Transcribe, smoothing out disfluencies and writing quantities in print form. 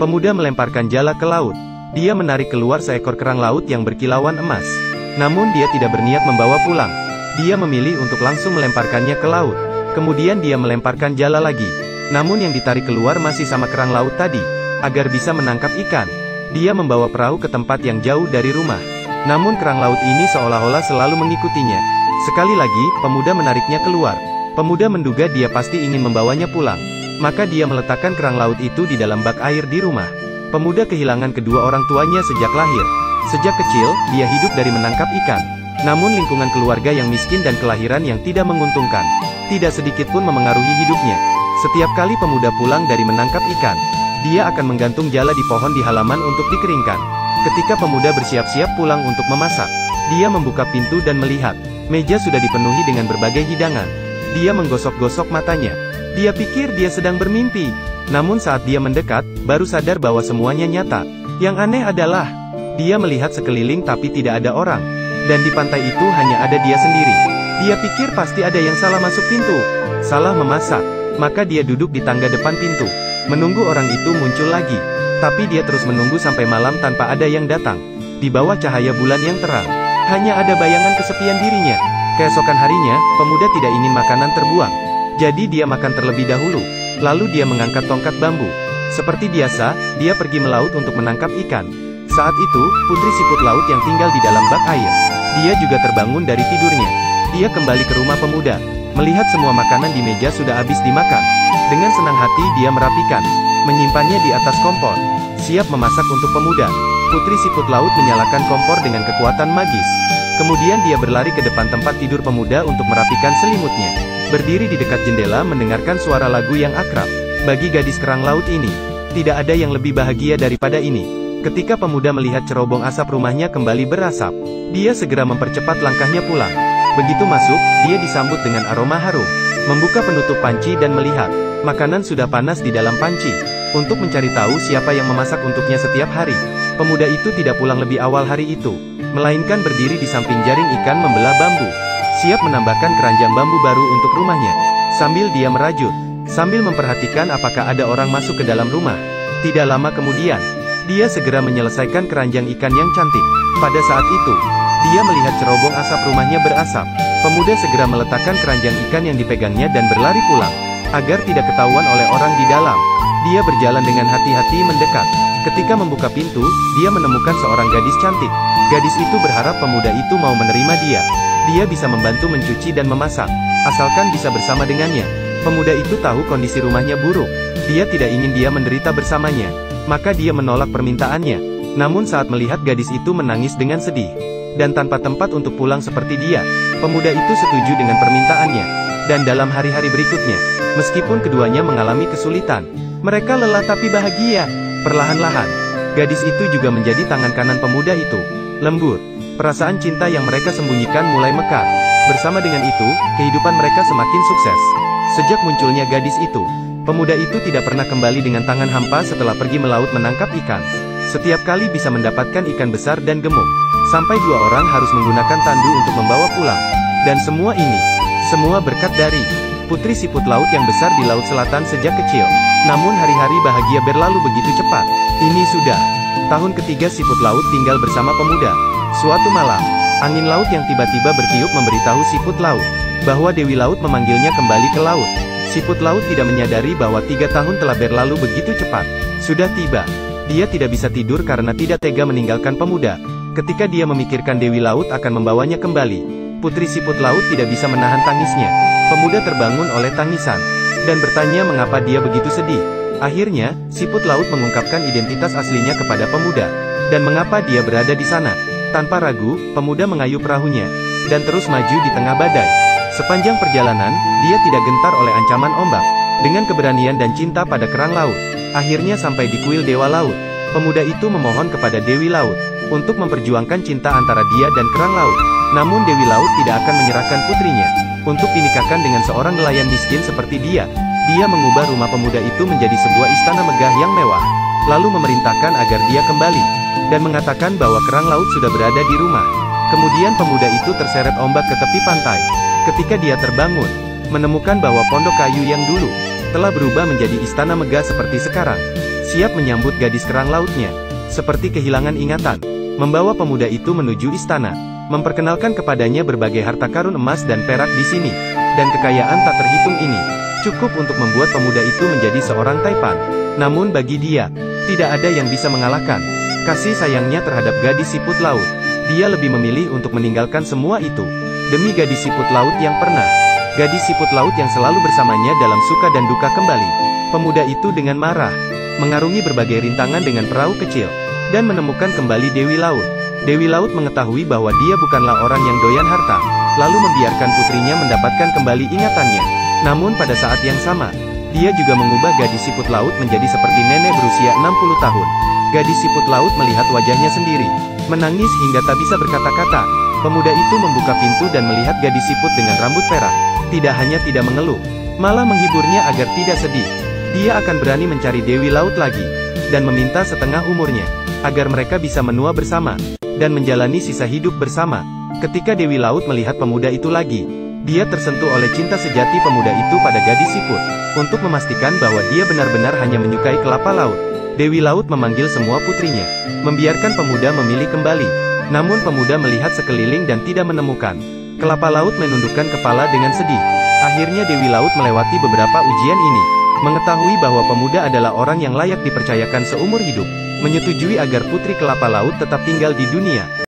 Pemuda melemparkan jala ke laut. Dia menarik keluar seekor kerang laut yang berkilauan emas. Namun dia tidak berniat membawa pulang. Dia memilih untuk langsung melemparkannya ke laut. Kemudian dia melemparkan jala lagi. Namun yang ditarik keluar masih sama kerang laut tadi. Agar bisa menangkap ikan, dia membawa perahu ke tempat yang jauh dari rumah. Namun kerang laut ini seolah-olah selalu mengikutinya. Sekali lagi, pemuda menariknya keluar. Pemuda menduga dia pasti ingin membawanya pulang. Maka dia meletakkan kerang laut itu di dalam bak air di rumah. Pemuda kehilangan kedua orang tuanya sejak lahir. Sejak kecil, dia hidup dari menangkap ikan. Namun lingkungan keluarga yang miskin dan kelahiran yang tidak menguntungkan, tidak sedikit pun memengaruhi hidupnya. Setiap kali pemuda pulang dari menangkap ikan, dia akan menggantung jala di pohon di halaman untuk dikeringkan. Ketika pemuda bersiap-siap pulang untuk memasak, dia membuka pintu dan melihat, meja sudah dipenuhi dengan berbagai hidangan. Dia menggosok-gosok matanya. Dia pikir dia sedang bermimpi. Namun saat dia mendekat, baru sadar bahwa semuanya nyata. Yang aneh adalah, dia melihat sekeliling tapi tidak ada orang. Dan di pantai itu hanya ada dia sendiri. Dia pikir pasti ada yang salah masuk pintu. Salah memasak. Maka dia duduk di tangga depan pintu. Menunggu orang itu muncul lagi. Tapi dia terus menunggu sampai malam tanpa ada yang datang. Di bawah cahaya bulan yang terang, hanya ada bayangan kesepian dirinya. Keesokan harinya, pemuda tidak ingin makanan terbuang. Jadi dia makan terlebih dahulu. Lalu dia mengangkat tongkat bambu. Seperti biasa, dia pergi melaut untuk menangkap ikan. Saat itu, putri siput laut yang tinggal di dalam bak air. Dia juga terbangun dari tidurnya. Dia kembali ke rumah pemuda. Melihat semua makanan di meja sudah habis dimakan. Dengan senang hati dia merapikan, menyimpannya di atas kompor. Siap memasak untuk pemuda. Putri siput laut menyalakan kompor dengan kekuatan magis. Kemudian dia berlari ke depan tempat tidur pemuda untuk merapikan selimutnya. Berdiri di dekat jendela mendengarkan suara lagu yang akrab. Bagi gadis kerang laut ini, tidak ada yang lebih bahagia daripada ini. Ketika pemuda melihat cerobong asap rumahnya kembali berasap, dia segera mempercepat langkahnya pulang. Begitu masuk, dia disambut dengan aroma harum. Membuka penutup panci dan melihat, makanan sudah panas di dalam panci. Untuk mencari tahu siapa yang memasak untuknya setiap hari, pemuda itu tidak pulang lebih awal hari itu, melainkan berdiri di samping jaring ikan membelah bambu. Siap menambahkan keranjang bambu baru untuk rumahnya. Sambil dia merajut, sambil memperhatikan apakah ada orang masuk ke dalam rumah. Tidak lama kemudian, dia segera menyelesaikan keranjang ikan yang cantik. Pada saat itu, dia melihat cerobong asap rumahnya berasap. Pemuda segera meletakkan keranjang ikan yang dipegangnya dan berlari pulang, agar tidak ketahuan oleh orang di dalam. Dia berjalan dengan hati-hati mendekat. Ketika membuka pintu, dia menemukan seorang gadis cantik. Gadis itu berharap pemuda itu mau menerima dia. Dia bisa membantu mencuci dan memasak, asalkan bisa bersama dengannya. Pemuda itu tahu kondisi rumahnya buruk. Dia tidak ingin dia menderita bersamanya. Maka dia menolak permintaannya. Namun saat melihat gadis itu menangis dengan sedih, dan tanpa tempat untuk pulang seperti dia, pemuda itu setuju dengan permintaannya. Dan dalam hari-hari berikutnya, meskipun keduanya mengalami kesulitan, mereka lelah tapi bahagia. Perlahan-lahan, gadis itu juga menjadi tangan kanan pemuda itu. Lembut, perasaan cinta yang mereka sembunyikan mulai mekar. Bersama dengan itu, kehidupan mereka semakin sukses. Sejak munculnya gadis itu, pemuda itu tidak pernah kembali dengan tangan hampa setelah pergi melaut menangkap ikan. Setiap kali bisa mendapatkan ikan besar dan gemuk. Sampai 2 orang harus menggunakan tandu untuk membawa pulang. Dan semua ini, semua berkat dari putri siput laut yang besar di laut selatan sejak kecil. Namun hari-hari bahagia berlalu begitu cepat. Ini sudah tahun ketiga siput laut tinggal bersama pemuda. Suatu malam, angin laut yang tiba-tiba bertiup memberitahu siput laut bahwa Dewi Laut memanggilnya kembali ke laut. Siput laut tidak menyadari bahwa 3 tahun telah berlalu begitu cepat. Sudah tiba. Dia tidak bisa tidur karena tidak tega meninggalkan pemuda. Ketika dia memikirkan Dewi Laut akan membawanya kembali, putri siput laut tidak bisa menahan tangisnya. Pemuda terbangun oleh tangisan, dan bertanya mengapa dia begitu sedih. Akhirnya, siput laut mengungkapkan identitas aslinya kepada pemuda, dan mengapa dia berada di sana. Tanpa ragu, pemuda mengayuh perahunya, dan terus maju di tengah badai. Sepanjang perjalanan, dia tidak gentar oleh ancaman ombak. Dengan keberanian dan cinta pada kerang laut, akhirnya sampai di kuil Dewa Laut. Pemuda itu memohon kepada Dewi Laut untuk memperjuangkan cinta antara dia dan kerang laut. Namun Dewi Laut tidak akan menyerahkan putrinya untuk dinikahkan dengan seorang nelayan miskin seperti dia. Dia mengubah rumah pemuda itu menjadi sebuah istana megah yang mewah, lalu memerintahkan agar dia kembali, dan mengatakan bahwa kerang laut sudah berada di rumah. Kemudian pemuda itu terseret ombak ke tepi pantai. Ketika dia terbangun, menemukan bahwa pondok kayu yang dulu telah berubah menjadi istana megah seperti sekarang. siap menyambut gadis kerang lautnya. Seperti kehilangan ingatan, membawa pemuda itu menuju istana, memperkenalkan kepadanya berbagai harta karun emas dan perak di sini, dan kekayaan tak terhitung ini, cukup untuk membuat pemuda itu menjadi seorang taipan. Namun bagi dia, tidak ada yang bisa mengalahkan kasih sayangnya terhadap gadis siput laut. Dia lebih memilih untuk meninggalkan semua itu, demi gadis siput laut yang pernah, gadis siput laut yang selalu bersamanya dalam suka dan duka kembali. Pemuda itu dengan marah, mengarungi berbagai rintangan dengan perahu kecil, dan menemukan kembali Dewi Laut. Dewi Laut mengetahui bahwa dia bukanlah orang yang doyan harta, lalu membiarkan putrinya mendapatkan kembali ingatannya. Namun pada saat yang sama, dia juga mengubah gadis siput laut menjadi seperti nenek berusia 60 tahun. Gadis siput laut melihat wajahnya sendiri, menangis hingga tak bisa berkata-kata. Pemuda itu membuka pintu dan melihat gadis siput dengan rambut perak. Tidak hanya tidak mengeluh, malah menghiburnya agar tidak sedih. Dia akan berani mencari Dewi Laut lagi, dan meminta setengah umurnya, agar mereka bisa menua bersama, dan menjalani sisa hidup bersama. Ketika Dewi Laut melihat pemuda itu lagi, dia tersentuh oleh cinta sejati pemuda itu pada gadis siput. Untuk memastikan bahwa dia benar-benar hanya menyukai kelapa laut, Dewi Laut memanggil semua putrinya, membiarkan pemuda memilih kembali. Namun pemuda melihat sekeliling dan tidak menemukan. Kelapa laut menundukkan kepala dengan sedih. Akhirnya Dewi Laut melewati beberapa ujian ini, mengetahui bahwa pemuda adalah orang yang layak dipercayakan seumur hidup, menyetujui agar putri kelapa laut tetap tinggal di dunia.